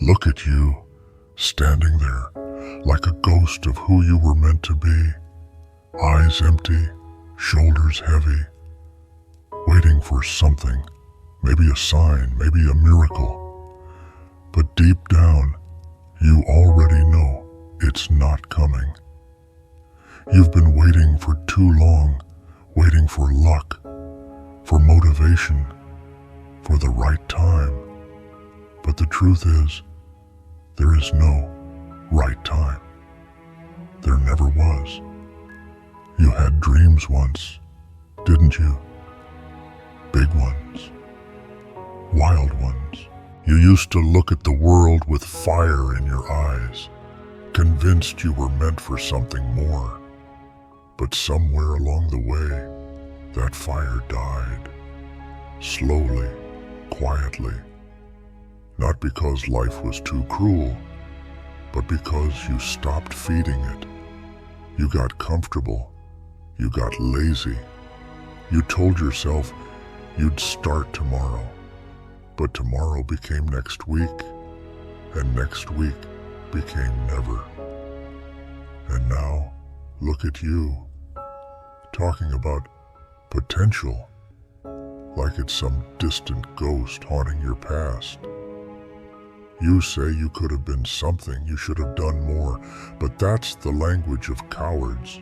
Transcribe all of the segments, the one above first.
Look at you, standing there, like a ghost of who you were meant to be. Eyes empty, shoulders heavy, waiting for something, maybe a sign, maybe a miracle. But deep down, you already know it's not coming. You've been waiting for too long, waiting for luck, for motivation, for the right time. But the truth is, there is no right time. There never was. You had dreams once, didn't you? Big ones, wild ones. You used to look at the world with fire in your eyes, convinced you were meant for something more. But somewhere along the way, that fire died. Slowly, quietly. Not because life was too cruel, but because you stopped feeding it. You got comfortable. You got lazy. You told yourself you'd start tomorrow. But tomorrow became next week, and next week became never. And now, look at you, talking about potential, like it's some distant ghost haunting your past. You say you could have been something, you should have done more, but that's the language of cowards.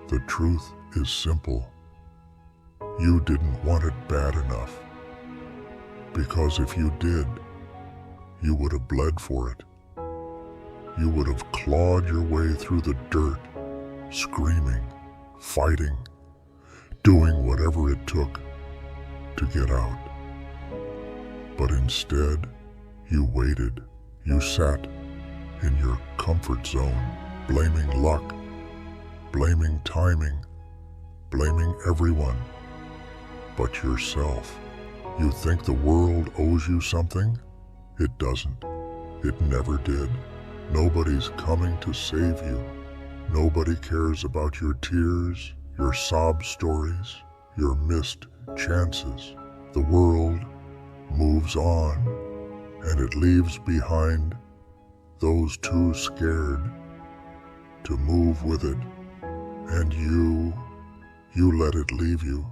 The truth is simple. You didn't want it bad enough. Because if you did, you would have bled for it. You would have clawed your way through the dirt, screaming, fighting, doing whatever it took to get out. But instead, you waited. You sat in your comfort zone, blaming luck, blaming timing, blaming everyone but yourself. You think the world owes you something? It doesn't. It never did. Nobody's coming to save you. Nobody cares about your tears, your sob stories, your missed chances. The world moves on, and it leaves behind those too scared to move with it. And you let it leave you.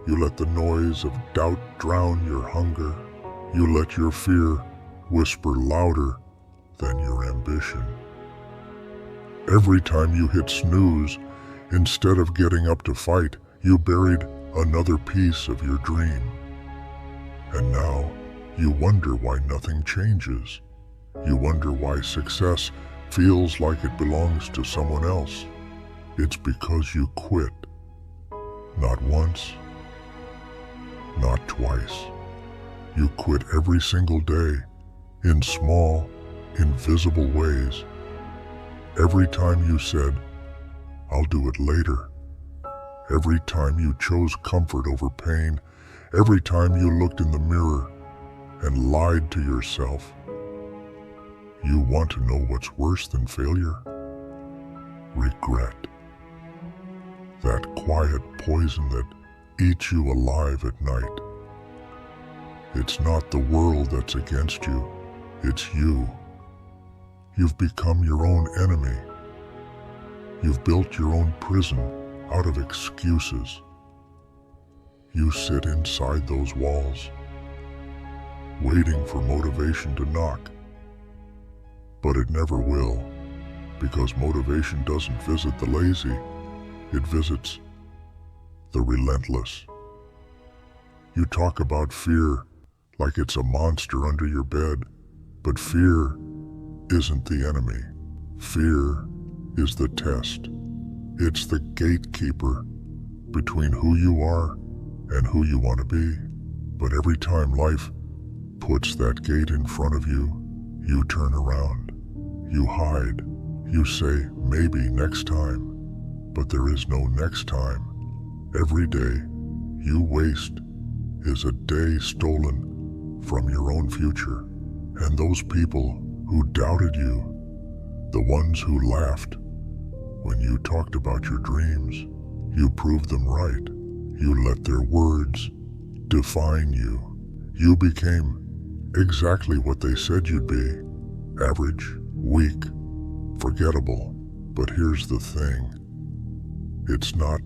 You let the noise of doubt drown your hunger. You let your fear whisper louder than your ambition. Every time you hit snooze, instead of getting up to fight, you buried another piece of your dream. And now, you wonder why nothing changes. You wonder why success feels like it belongs to someone else. It's because you quit. Not once, not twice. You quit every single day, in small, invisible ways. Every time you said, "I'll do it later." Every time you chose comfort over pain. Every time you looked in the mirror and lied to yourself. You want to know what's worse than failure? Regret. That quiet poison that eats you alive at night. It's not the world that's against you, it's you. You've become your own enemy. You've built your own prison out of excuses. You sit inside those walls, waiting for motivation to knock. But it never will, because motivation doesn't visit the lazy, it visits the relentless. You talk about fear like it's a monster under your bed, but fear isn't the enemy. Fear is the test. It's the gatekeeper between who you are and who you want to be. But every time life puts that gate in front of you, you turn around. You hide. You say, maybe next time. But there is no next time. Every day you waste is a day stolen from your own future. And those people who doubted you, the ones who laughed when you talked about your dreams, you proved them right. You let their words define you. You became exactly what they said you'd be. Average, weak, forgettable. But here's the thing. It's not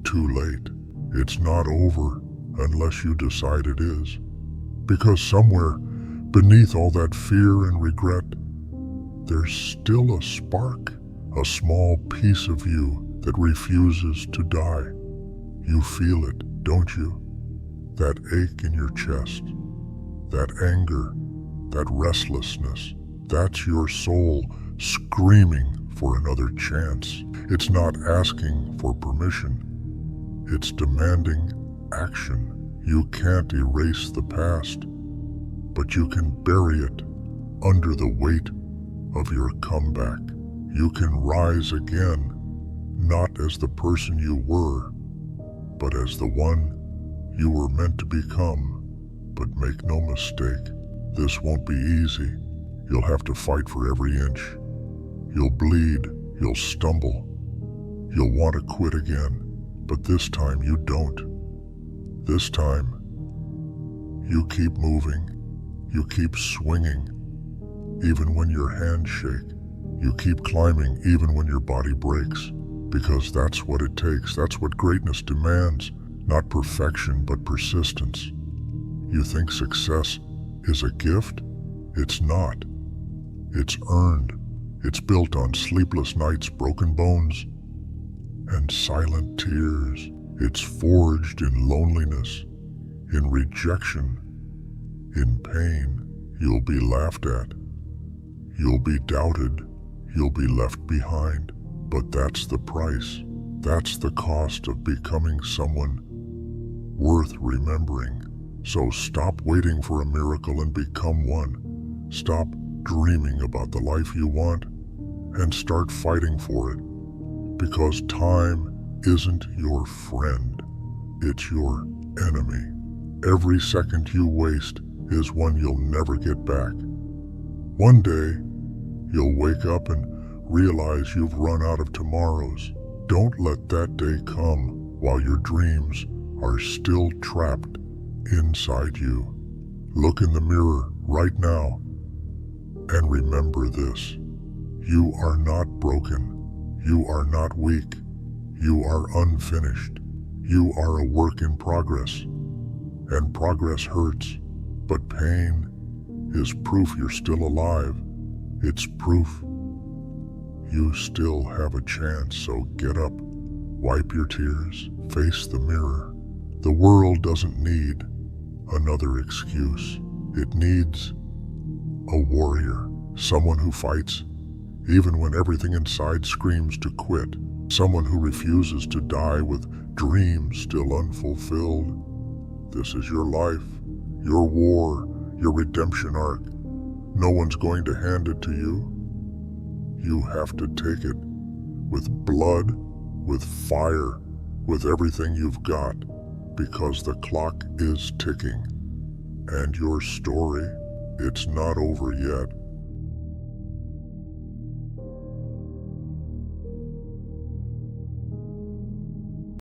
too late. It's not over unless you decide it is. Because somewhere beneath all that fear and regret, there's still a spark, a small piece of you that refuses to die. You feel it, don't you? That ache in your chest, that anger, that restlessness, that's your soul screaming for another chance. It's not asking for permission. It's demanding action. You can't erase the past, but you can bury it under the weight of your comeback. You can rise again, not as the person you were, but as the one you were meant to become. But make no mistake, this won't be easy. You'll have to fight for every inch. You'll bleed, you'll stumble, you'll want to quit again, but this time you don't. This time, you keep moving, you keep swinging, even when your hands shake. You keep climbing even when your body breaks, because that's what it takes. That's what greatness demands. Not perfection, but persistence. You think success is a gift? It's not. It's earned. It's built on sleepless nights, broken bones, and silent tears. It's forged in loneliness, in rejection, in pain. You'll be laughed at. You'll be doubted. You'll be left behind. But that's the price. That's the cost of becoming someone worth remembering. So stop waiting for a miracle and become one. Stop dreaming about the life you want and start fighting for it. Because time isn't your friend, it's your enemy. Every second you waste is one you'll never get back. One day, you'll wake up and realize you've run out of tomorrows. Don't let that day come while your dreams are still trapped inside you. Look in the mirror right now and remember this. You are not broken. You are not weak. You are unfinished. You are a work in progress. And progress hurts, but pain is proof you're still alive. It's proof you still have a chance. So get up, wipe your tears, face the mirror. The world doesn't need another excuse. It needs a warrior, someone who fights even when everything inside screams to quit, someone who refuses to die with dreams still unfulfilled. This is your life, your war, your redemption arc. No one's going to hand it to you. You have to take it with blood, with fire, with everything you've got, because the clock is ticking. And your story, it's not over yet.